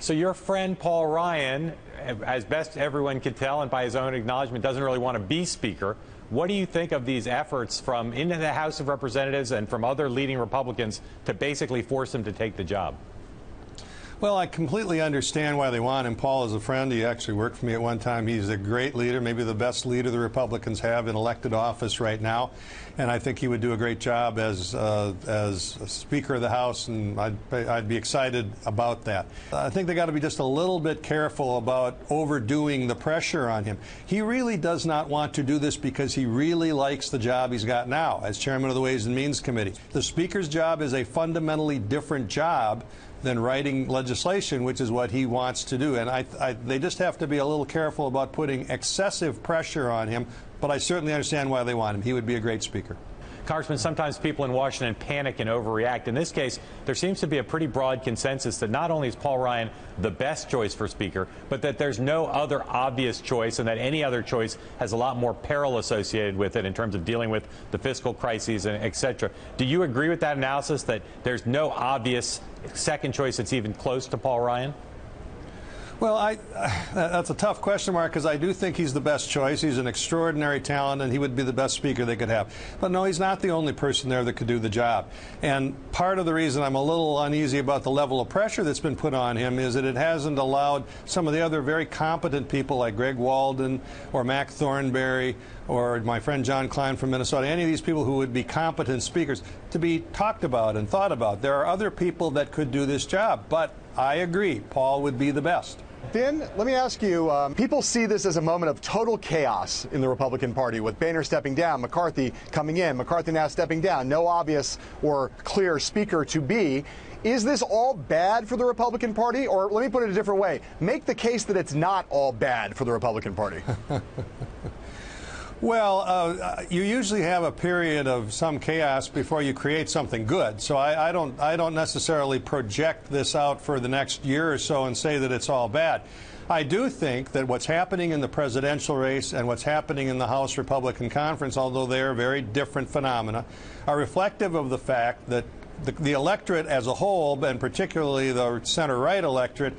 So your friend Paul Ryan, as best everyone could tell and by his own acknowledgement, doesn't really want to be Speaker. What do you think of these efforts from into the House of Representatives and from other leading Republicans to basically force him to take the job? Well, I completely understand why they want him. Paul is a friend. He actually worked for me at one time. He's a great leader, maybe the best leader the Republicans have in elected office right now. And I think he would do a great job as Speaker of the House, and I'd be excited about that. I think they got to be just a little bit careful about overdoing the pressure on him. He really does not want to do this because he really likes the job he's got now as Chairman of the Ways and Means Committee. The Speaker's job is a fundamentally different job than writing legislation, which is what he wants to do. And they just have to be a little careful about putting excessive pressure on him, but I certainly understand why they want him. He would be a great Speaker. Congressman, sometimes people in Washington panic and overreact. In this case, there seems to be a pretty broad consensus that not only is Paul Ryan the best choice for Speaker, but that there's no other obvious choice and that any other choice has a lot more peril associated with it in terms of dealing with the fiscal crises and et cetera. Do you agree with that analysis, that there's no obvious second choice that's even close to Paul Ryan? Well, that's a tough question, Mark, because I do think he's the best choice. He's an extraordinary talent, and he would be the best Speaker they could have. But no, he's not the only person there that could do the job. And part of the reason I'm a little uneasy about the level of pressure that's been put on him is that it hasn't allowed some of the other very competent people like Greg Walden or Mac Thornberry or my friend John Klein from Minnesota, any of these people who would be competent speakers, to be talked about and thought about. There are other people that could do this job, but I agree, Paul would be the best. Vin, let me ask you, people see this as a moment of total chaos in the Republican Party, with Boehner stepping down, McCarthy coming in, McCarthy now stepping down, no obvious or clear speaker to be. Is this all bad for the Republican Party? Or let me put it a different way, make the case that it's not all bad for the Republican Party. Well, you usually have a period of some chaos before you create something good. So I don't necessarily project this out for the next year or so and say that it's all bad. I do think that what's happening in the presidential race and what's happening in the House Republican Conference, although they are very different phenomena, are reflective of the fact that the electorate as a whole, and particularly the center-right electorate,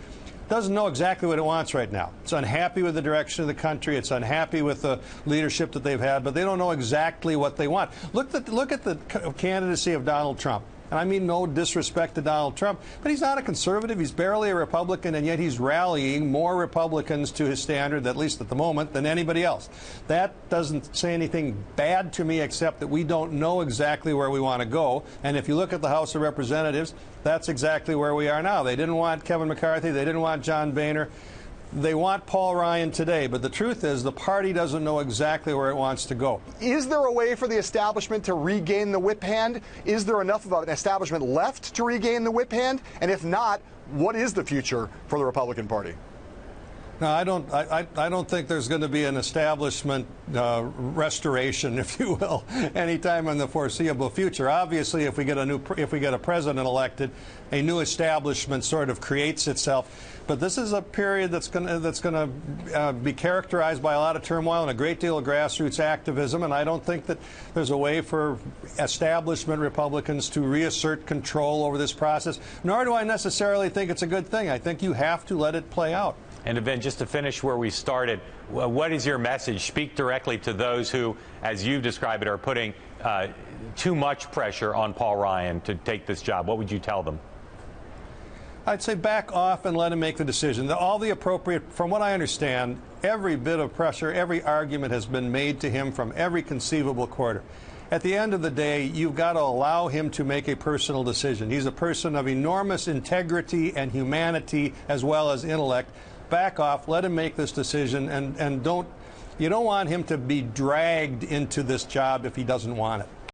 doesn't know exactly what it wants right now. It's unhappy with the direction of the country. It's unhappy with the leadership that they've had, but they don't know exactly what they want. Look at the candidacy of Donald Trump. And I mean no disrespect to Donald Trump, but he's not a conservative. He's barely a Republican, and yet he's rallying more Republicans to his standard, at least at the moment, than anybody else. That doesn't say anything bad to me, except that we don't know exactly where we want to go. And if you look at the House of Representatives, that's exactly where we are now. They didn't want Kevin McCarthy. They didn't want John Boehner. They want Paul Ryan today, but the truth is the party doesn't know exactly where it wants to go. Is there a way for the establishment to regain the whip hand? Is there enough of an establishment left to regain the whip hand? And if not, what is the future for the Republican Party? No, I don't think there's going to be an establishment restoration, if you will, anytime in the foreseeable future. Obviously, if we get a president elected, a new establishment sort of creates itself. But this is a period that's going to be characterized by a lot of turmoil and a great deal of grassroots activism, and I don't think that there's a way for establishment Republicans to reassert control over this process, nor do I necessarily think it's a good thing. I think you have to let it play out. And Vin, just to finish where we started, what is your message? Speak directly to those who, as you describe it, are putting too much pressure on Paul Ryan to take this job. What would you tell them? I'd say back off and let him make the decision. All the appropriate, from what I understand, every bit of pressure, every argument has been made to him from every conceivable quarter. At the end of the day, you've got to allow him to make a personal decision. He's a person of enormous integrity and humanity as well as intellect. Back off, let him make this decision, and you don't want him to be dragged into this job if he doesn't want it.